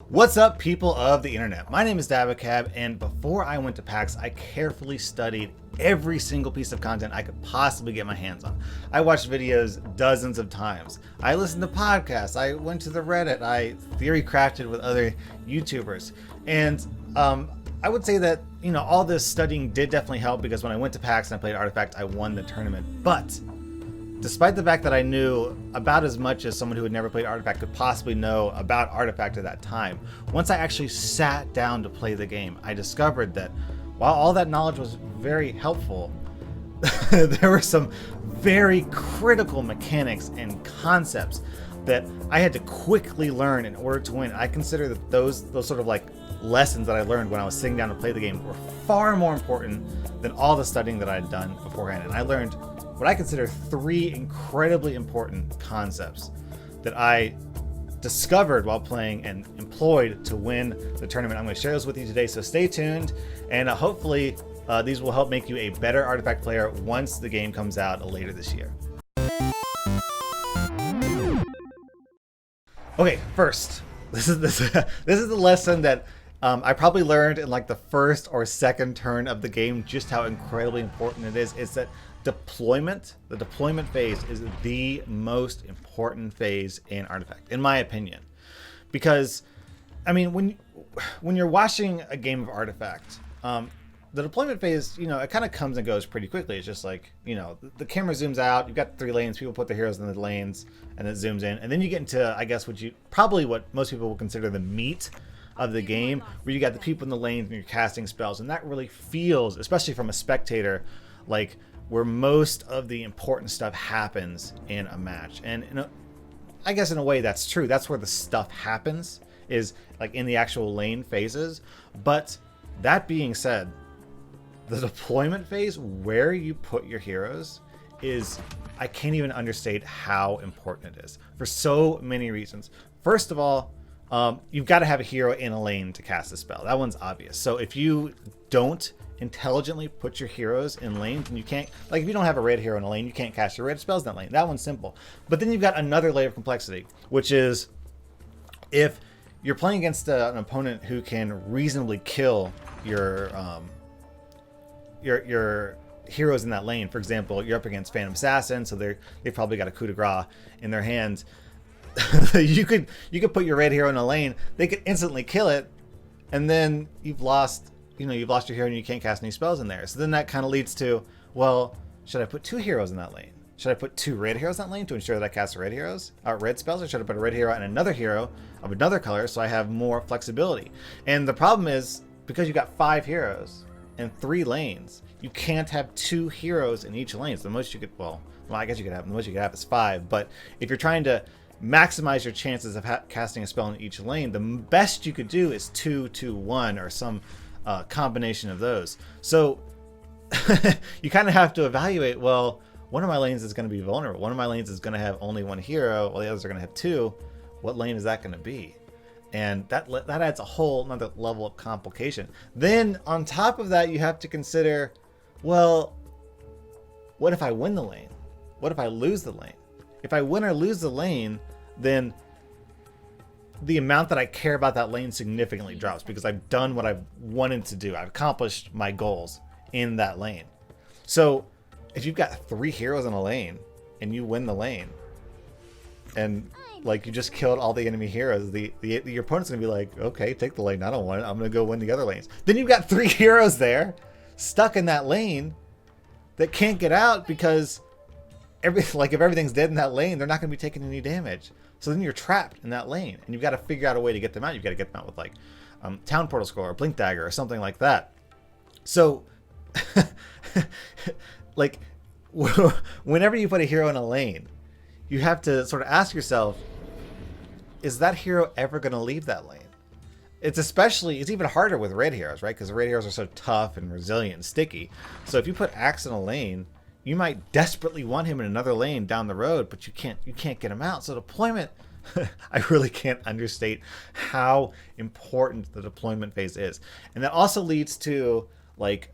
What's up, people of the internet? My name is Dabacab, and before I went to PAX, I carefully studied every single piece of content I could possibly get my hands on. I watched videos dozens of times. I listened to podcasts. I went to the Reddit. I theory crafted with other YouTubers. And I would say that, all this studying did definitely help, because when I went to PAX and I played Artifact, I won the tournament. But despite the fact that I knew about as much as someone who had never played Artifact could possibly know about Artifact at that time, once I actually sat down to play the game, I discovered that while all that knowledge was very helpful, there were some very critical mechanics and concepts that I had to quickly learn in order to win. I consider that those sort of like lessons that I learned when I was sitting down to play the game were far more important than all the studying that I had done beforehand. And I learned what I consider three incredibly important concepts that I discovered while playing and employed to win the tournament. I'm going to share those with you today, so stay tuned, and hopefully these will help make you a better Artifact player once the game comes out later this year. Okay, first, this is the lesson that I probably learned in like the first or second turn of the game, just how incredibly important it is. It's that the deployment phase is the most important phase in Artifact, in my opinion. Because, I mean, when you're watching a game of Artifact, the deployment phase, it kind of comes and goes pretty quickly. It's just like, the camera zooms out, you've got 3 lanes, people put their heroes in the lanes, and it zooms in. And then you get into, I guess, what most people will consider the meat of the game, where you got the people in the lanes and you're casting spells. And that really feels, especially from a spectator, like where most of the important stuff happens in a match. And I guess in a way that's true. That's where the stuff happens, is like in the actual lane phases. But that being said, the deployment phase, where you put your heroes, is, I can't even understate how important it is for so many reasons. First of all, you've got to have a hero in a lane to cast a spell. That one's obvious. So if you don't intelligently put your heroes in lanes, and you can't, like, if you don't have a red hero in a lane, you can't cast your red spells in that lane. That one's simple. But then you've got another layer of complexity, which is if you're playing against an opponent who can reasonably kill your heroes in that lane. For example, you're up against Phantom Assassin, so they've probably got a coup de grace in their hands. you could put your red hero in a lane, they could instantly kill it, and then you've lost your hero and you can't cast any spells in there. So then that kind of leads to, well, should I put 2 heroes in that lane? Should I put 2 red heroes in that lane to ensure that I cast red spells, or should I put a red hero and another hero of another color so I have more flexibility? And the problem is, because you've got 5 heroes and 3 lanes, you can't have 2 heroes in each lane. So the most you could, I guess you could have, the most you could have is 5. But if you're trying to maximize your chances of casting a spell in each lane, the best you could do is 2-2-1 or some combination of those. So you kind of have to evaluate, well, one of my lanes is going to be vulnerable. One of my lanes is going to have only 1 hero, while the others are going to have 2. What lane is that going to be? And that adds a whole another level of complication. Then on top of that, you have to consider, well, what if I win the lane? What if I lose the lane? If I win or lose the lane, then the amount that I care about that lane significantly drops, because I've done what I've wanted to do. I've accomplished my goals in that lane. So if you've got 3 heroes in a lane and you win the lane, and like you just killed all the enemy heroes, your opponent's gonna be like, okay, take the lane, I don't want it, I'm gonna go win the other lanes. Then you've got 3 heroes there stuck in that lane that can't get out, because if everything's dead in that lane, they're not going to be taking any damage. So then you're trapped in that lane, and you've got to figure out a way to get them out. You've got to get them out with like Town Portal Scroll or Blink Dagger or something like that. So like whenever you put a hero in a lane, you have to sort of ask yourself, is that hero ever going to leave that lane? It's even harder with red heroes, right? Because the red heroes are so tough and resilient and sticky. So if you put Axe in a lane, you might desperately want him in another lane down the road, but you can't get him out. So deployment, I really can't understate how important the deployment phase is. And that also leads to like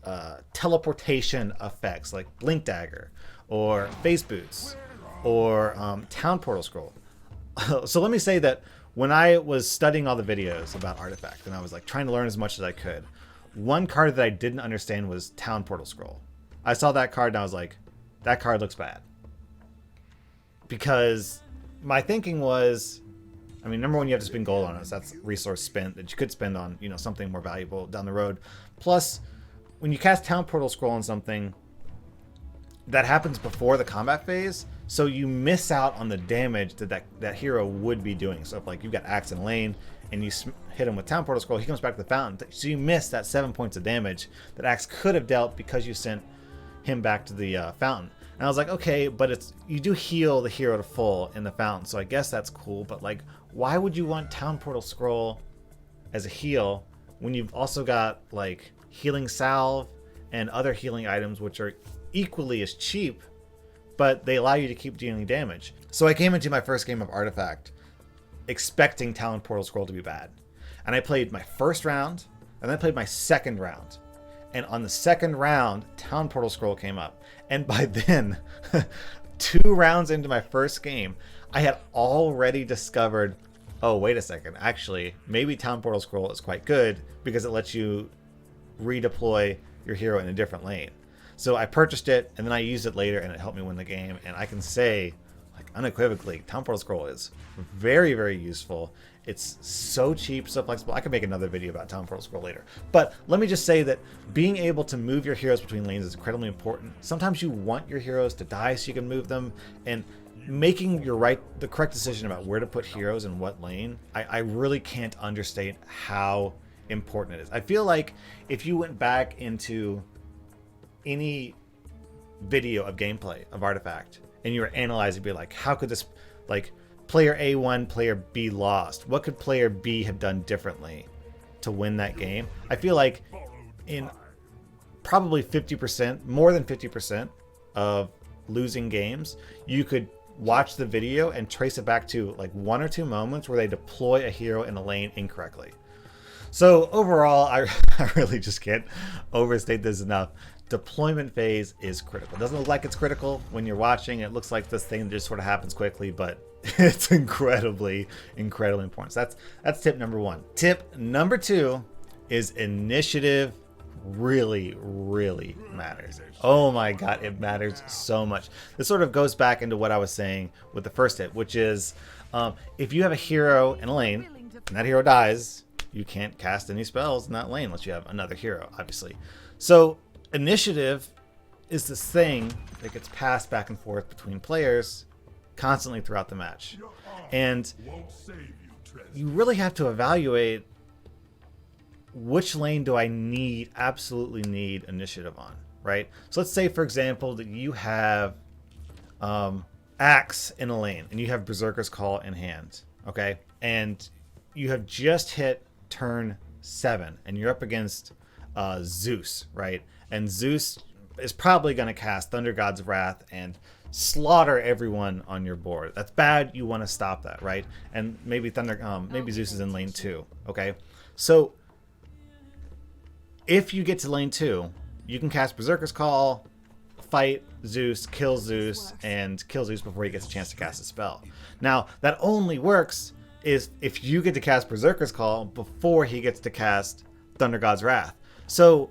teleportation effects like Blink Dagger or Face Boots or Town Portal Scroll. So let me say that when I was studying all the videos about Artifact and I was like trying to learn as much as I could, one card that I didn't understand was Town Portal Scroll. I saw that card and I was like, that card looks bad. Because my thinking was, I mean, number one, you have to spend gold on it. So that's resource spent that you could spend on, you know, something more valuable down the road. Plus, when you cast Town Portal Scroll on something, that happens before the combat phase, so you miss out on the damage that hero would be doing. So if like you've got Axe in lane and you hit him with Town Portal Scroll, he comes back to the fountain. So you miss that 7 points of damage that Axe could have dealt because you sent him back to the fountain. And I was like, okay, but you do heal the hero to full in the fountain, so I guess that's cool. But like, why would you want Town Portal Scroll as a heal when you've also got like Healing Salve and other healing items which are equally as cheap, but they allow you to keep dealing damage? So I came into my first game of Artifact expecting Town Portal Scroll to be bad. And I played my first round, and then I played my second round. And on the second round, Town Portal Scroll came up. And by then, 2 rounds into my first game, I had already discovered, oh, wait a second, actually, maybe Town Portal Scroll is quite good because it lets you redeploy your hero in a different lane. So I purchased it, and then I used it later, and it helped me win the game. And I can say, like, unequivocally, Town Portal Scroll is very, very useful. It's so cheap, so flexible. I could make another video about Town Portal Scroll later. But let me just say that being able to move your heroes between lanes is incredibly important. Sometimes you want your heroes to die so you can move them, and making the correct decision about where to put heroes in what lane, I really can't understate how important it is. I feel like if you went back into any video of gameplay of Artifact and you were analyzing, be like, how could this, like, player A won, player B lost, what could player B have done differently to win that game? I feel like in probably 50%, more than 50% of losing games, you could watch the video and trace it back to like 1 or 2 moments where they deploy a hero in a lane incorrectly. So overall, I really just can't overstate this enough. Deployment phase is critical. It doesn't look like it's critical when you're watching. It looks like this thing just sort of happens quickly, but it's incredibly, incredibly important. So that's tip number 1. Tip number 2 is initiative really, really matters. Oh my God, it matters so much. This sort of goes back into what I was saying with the first tip, which is if you have a hero in a lane and that hero dies, you can't cast any spells in that lane unless you have another hero, obviously. So initiative is this thing that gets passed back and forth between players constantly throughout the match. And you really have to evaluate which lane do I absolutely need initiative on, right? So let's say, for example, that you have Axe in a lane and you have Berserker's Call in hand, okay? And you have just hit turn 7 and you're up against Zeus, right? And Zeus is probably going to cast Thunder God's Wrath and slaughter everyone on your board. That's bad. You want to stop that, right? And maybe maybe Zeus is in lane 2, okay? So if you get to lane 2, you can cast Berserker's Call, fight Zeus, kill Zeus, and kill Zeus before he gets a chance to cast a spell. Now, that only works is if you get to cast Berserker's Call before he gets to cast Thunder God's Wrath. So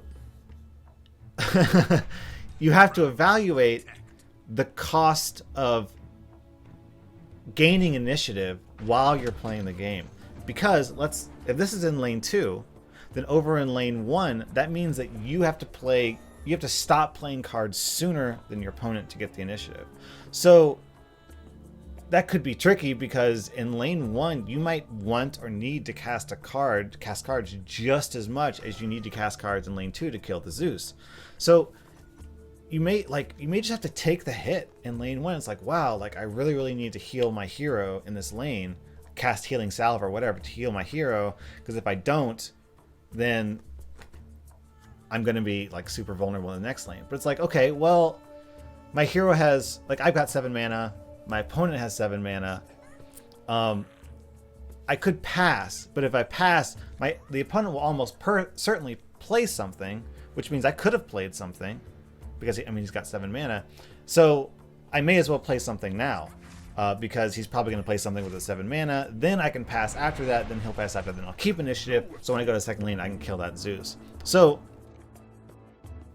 you have to evaluate the cost of gaining initiative while you're playing the game. Because if this is in lane 2, then over in lane 1, that means that you have to stop playing cards sooner than your opponent to get the initiative. So that could be tricky because in lane 1, you might want or need to cast cards just as much as you need to cast cards in lane 2 to kill the Zeus. So you may just have to take the hit in lane 1. It's like, wow, like I really, really need to heal my hero in this lane, cast Healing Salve or whatever to heal my hero, because if I don't, then I'm going to be like super vulnerable in the next lane. But it's like, okay, well, my hero has, like, I've got 7 mana. My opponent has 7 mana. I could pass, but if I pass, the opponent will almost certainly play something, which means I could have played something because he's got 7 mana. So I may as well play something now. because he's probably going to play something with a 7 mana. Then I can pass after that, then he'll pass after that, then I'll keep initiative. So when I go to second lane, I can kill that Zeus. So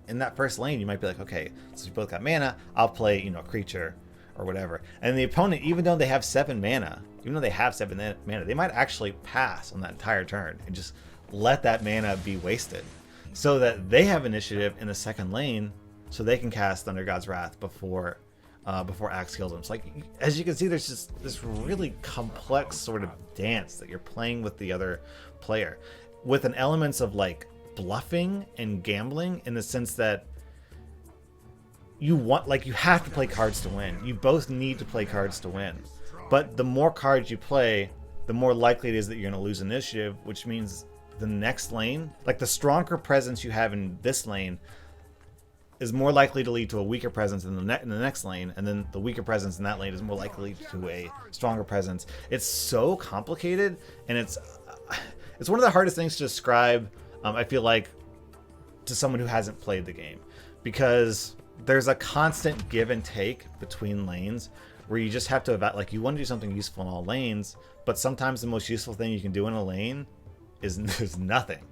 in that first lane, you might be like, okay, so we both got mana, I'll play, you know, creature or whatever. And the opponent, even though they have 7 mana, they might actually pass on that entire turn and just let that mana be wasted so that they have initiative in the second lane so they can cast Thunder God's Wrath before Axe kills them. So like, as you can see, there's just this really complex sort of dance that you're playing with the other player with an elements of like bluffing and gambling, in the sense that you have to play cards to win. You both need to play cards to win. But the more cards you play, the more likely it is that you're going to lose initiative, which means the next lane, like the stronger presence you have in this lane is more likely to lead to a weaker presence in the next lane, and then the weaker presence in that lane is more likely to a stronger presence. It's so complicated, and it's one of the hardest things to describe, I feel like, to someone who hasn't played the game, because there's a constant give and take between lanes where you just have to like, you want to do something useful in all lanes, but sometimes the most useful thing you can do in a lane is nothing,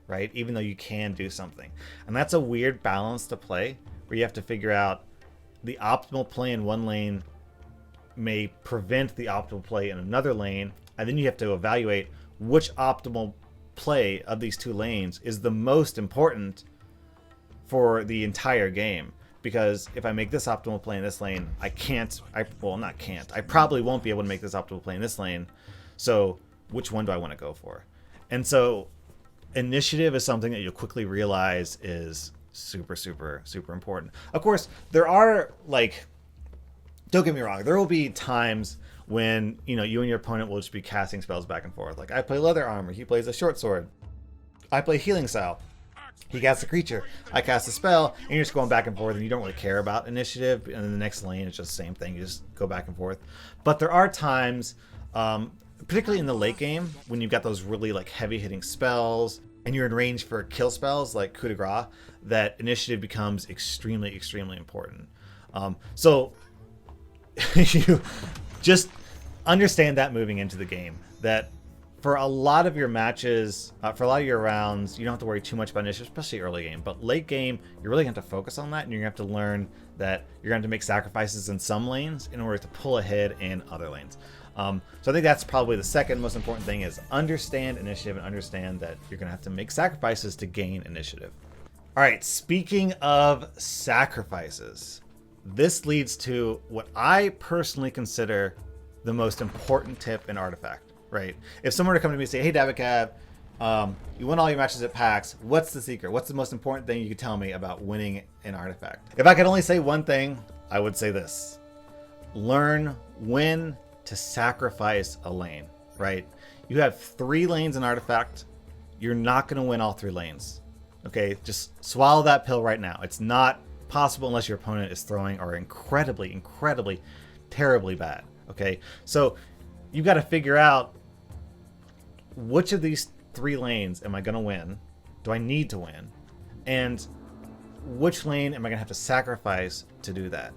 right? Even though you can do something. And that's a weird balance to play, where you have to figure out the optimal play in one lane may prevent the optimal play in another lane, and then you have to evaluate which optimal play of these two lanes is the most important for the entire game. Because if I make this optimal play in this lane, I probably won't be able to make this optimal play in this lane. So which one do I want to go for? And so initiative is something that you'll quickly realize is super, super, super important. Of course, there are, like, don't get me wrong, there will be times when, you know, you and your opponent will just be casting spells back and forth. Like, I play Leather Armor, he plays a Short Sword. I play Healing Style, he casts a creature, I cast a spell, and you're just going back and forth, and you don't really care about initiative. And in the next lane, it's just the same thing, you just go back and forth. But there are times, particularly in the late game, when you've got those really like heavy hitting spells and you're in range for kill spells like coup de grace, that initiative becomes extremely, extremely important. So you just understand that moving into the game, that for a lot of your matches, for a lot of your rounds, you don't have to worry too much about initiative, especially early game. But late game, you're really going to have to focus on that, and you're going to have to learn that you're going to make sacrifices in some lanes in order to pull ahead in other lanes. So I think that's probably the second most important thing, is understand initiative and understand that you're going to have to make sacrifices to gain initiative. All right, speaking of sacrifices, this leads to what I personally consider the most important tip in Artifact. Right? If someone were to come to me and say, hey, Davicab, you won all your matches at PAX. What's the secret? What's the most important thing you could tell me about winning an Artifact? If I could only say one thing, I would say this. Learn when to sacrifice a lane, right? You have 3 lanes in Artifact. You're not going to win all 3 lanes. Okay? Just swallow that pill right now. It's not possible unless your opponent is throwing are incredibly, incredibly, terribly bad. Okay? So you've got to figure out, which of these 3 lanes am I going to win? Do I need to win? And which lane am I going to have to sacrifice to do that?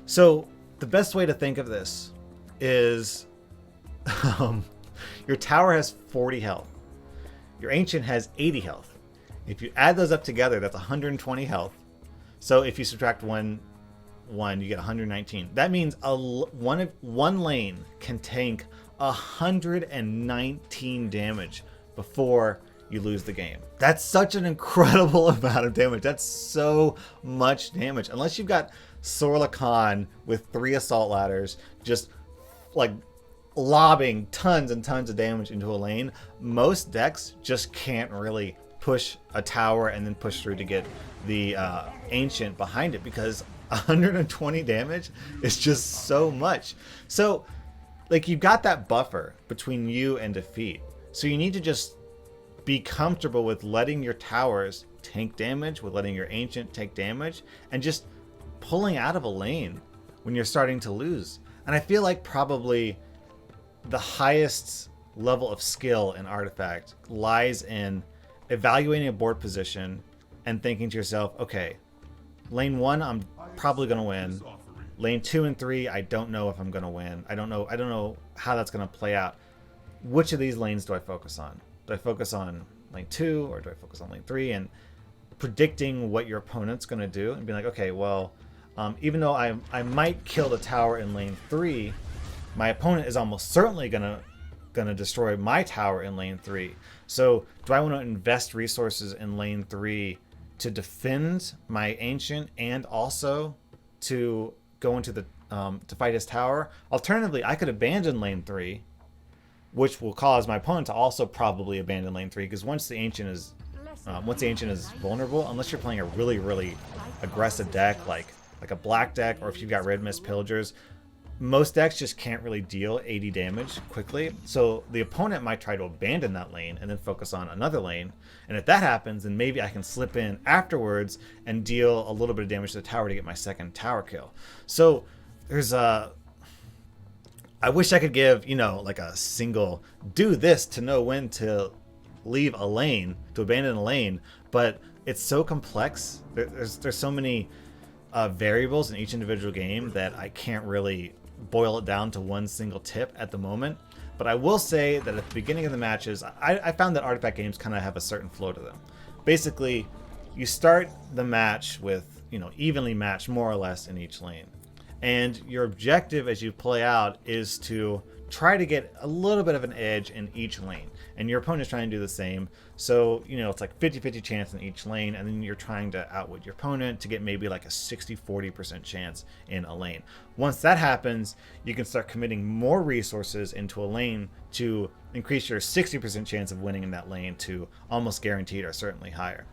So the best way to think of this is your tower has 40 health. Your ancient has 80 health. If you add those up together, that's 120 health. So if you subtract one, you get 119. That means one lane can tank 119 damage before you lose the game. That's such an incredible amount of damage. That's so much damage. Unless you've got Sorla Khan with 3 assault ladders just like lobbing tons and tons of damage into a lane, most decks just can't really push a tower and then push through to get the ancient behind it, because 120 damage is just so much. So like, you've got that buffer between you and defeat. So you need to just be comfortable with letting your towers tank damage, with letting your ancient take damage, and just pulling out of a lane when you're starting to lose. And I feel like probably the highest level of skill in Artifact lies in evaluating a board position and thinking to yourself, okay, lane 1, I'm probably going to win. Lane 2 and 3, I don't know if I'm going to win. I don't know how that's going to play out. Which of these lanes do I focus on? Do I focus on lane 2 or do I focus on lane 3? And predicting what your opponent's going to do and being like, okay, well, even though I might kill the tower in lane 3, my opponent is almost certainly gonna destroy my tower in lane 3. So do I want to invest resources in lane 3 to defend my ancient and also to go into the to fight his tower? Alternatively, I could abandon lane 3, which will cause my opponent to also probably abandon lane 3, because once the ancient is vulnerable, unless you're playing a really aggressive deck like a black deck, or if you've got red mist pillagers, most decks just can't really deal 80 damage quickly. So the opponent might try to abandon that lane and then focus on another lane. And if that happens, then maybe I can slip in afterwards and deal a little bit of damage to the tower to get my second tower kill. So there's I wish I could give, like a single do this to know when to leave a lane, to abandon a lane, but it's so complex. There's so many variables in each individual game that I can't really boil it down to one single tip at the moment. But I will say that at the beginning of the matches, I found that artifact games kind of have a certain flow to them. Basically, you start the match with, evenly matched more or less in each lane. And your objective as you play out is to try to get a little bit of an edge in each lane. And your opponent is trying to do the same. So, it's like 50-50 chance in each lane, and then you're trying to outwit your opponent to get maybe like a 60-40% chance in a lane. Once that happens, you can start committing more resources into a lane to increase your 60% chance of winning in that lane to almost guaranteed or certainly higher.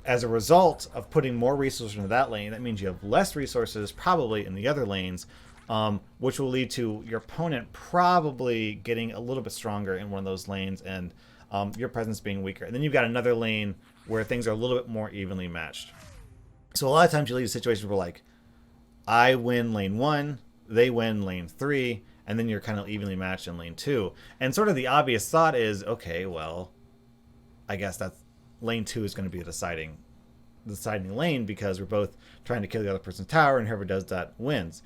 As a result of putting more resources into that lane, that means you have less resources probably in the other lanes, which will lead to your opponent probably getting a little bit stronger in one of those lanes and your presence being weaker. And then you've got another lane where things are a little bit more evenly matched. So a lot of times you leave situations where like, I win lane 1, they win lane 3, and then you're kind of evenly matched in lane 2. And sort of the obvious thought is, okay, well, I guess that's lane 2 is going to be the deciding lane because we're both trying to kill the other person's tower, and whoever does that wins.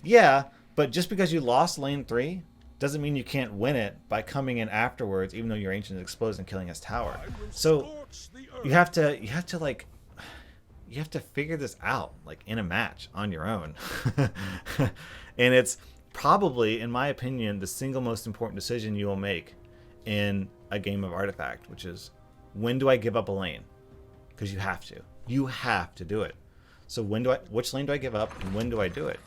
Yeah, but just because you lost lane 3 doesn't mean you can't win it by coming in afterwards, even though your ancient is exposed and killing his tower. So you have to figure this out like in a match on your own. And it's probably, in my opinion, the single most important decision you will make in a game of Artifact, which is, when do I give up a lane? Because you have to do it. So which lane do I give up and when do I do it?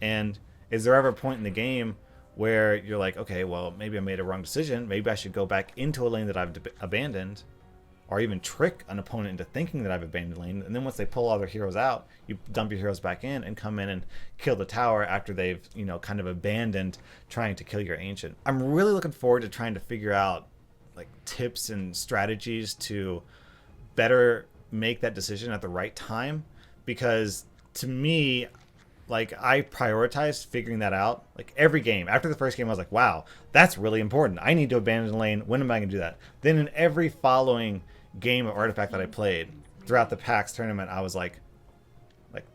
And is there ever a point in the game where you're like, okay, well, maybe I made a wrong decision. Maybe I should go back into a lane that I've abandoned, or even trick an opponent into thinking that I've abandoned a lane. And then once they pull all their heroes out, you dump your heroes back in and come in and kill the tower after they've, kind of abandoned trying to kill your ancient. I'm really looking forward to trying to figure out like tips and strategies to better make that decision at the right time, because to me, like, I prioritized figuring that out. Like every game, after the first game, I was like, wow, that's really important. I need to abandon a lane. When am I going to do that? Then in every following game of Artifact that I played throughout the PAX tournament, I was like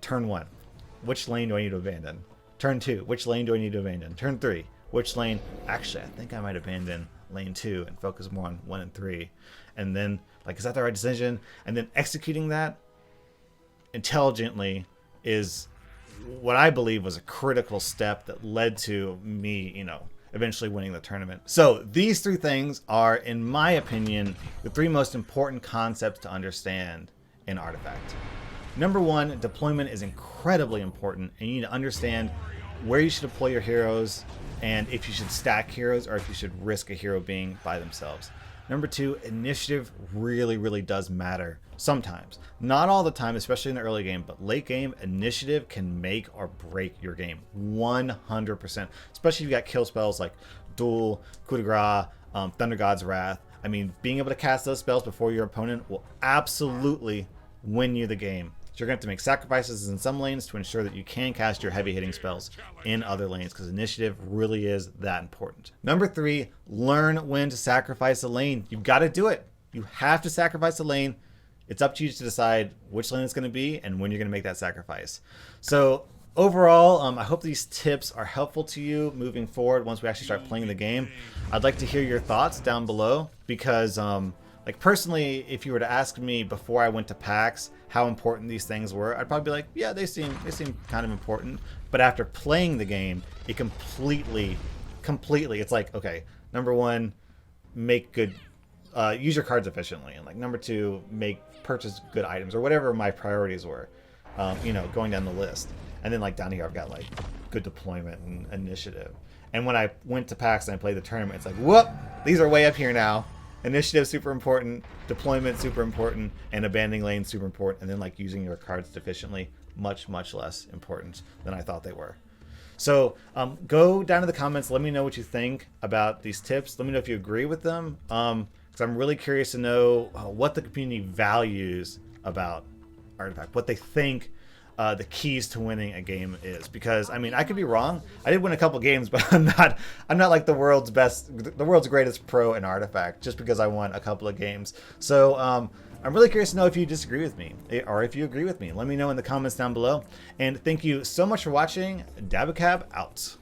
turn 1, which lane do I need to abandon? Turn 2, which lane do I need to abandon? Turn 3, which lane? Actually, I think I might abandon lane 2 and focus more on 1 and 3. And then, like, is that the right decision? And then executing that intelligently is what I believe was a critical step that led to me, eventually winning the tournament. So these 3 things are, in my opinion, the 3 most important concepts to understand in Artifact. Number 1, deployment is incredibly important, and you need to understand where you should deploy your heroes and if you should stack heroes or if you should risk a hero being by themselves. Number 2, initiative really does matter sometimes. Not all the time, especially in the early game, but late game, initiative can make or break your game 100%. Especially if you got kill spells like Duel, Coup de Grace, Thunder God's Wrath. I mean, being able to cast those spells before your opponent will absolutely win you the game. So you're going to have to make sacrifices in some lanes to ensure that you can cast your heavy hitting spells in other lanes, because initiative really is that important. Number 3, learn when to sacrifice a lane. You've got to do it. You have to sacrifice a lane. It's up to you to decide which lane it's going to be and when you're going to make that sacrifice. So overall, I hope these tips are helpful to you moving forward once we actually start playing the game. I'd like to hear your thoughts down below because, like personally, if you were to ask me before I went to PAX how important these things were, I'd probably be like, yeah, they seem kind of important. But after playing the game, it completely, it's like, okay, number one, make good, use your cards efficiently, and like number two, purchase good items or whatever my priorities were. You know, going down the list. And then like down here, I've got like good deployment and initiative. And when I went to PAX and I played the tournament, it's like, whoop, these are way up here now. Initiative super important, deployment super important, and abandoning lane super important. And then like using your cards efficiently, much less important than I thought they were. So go down to the comments. Let me know what you think about these tips. Let me know if you agree with them. Because I'm really curious to know what the community values about Artifact, what they think the keys to winning a game is. Because I mean, I could be wrong. I did win a couple games, but I'm not like the world's greatest pro in Artifact just because I won a couple of games. So I'm really curious to know if you disagree with me or if you agree with me. Let me know in the comments down below. And thank you so much for watching. Dabacab out.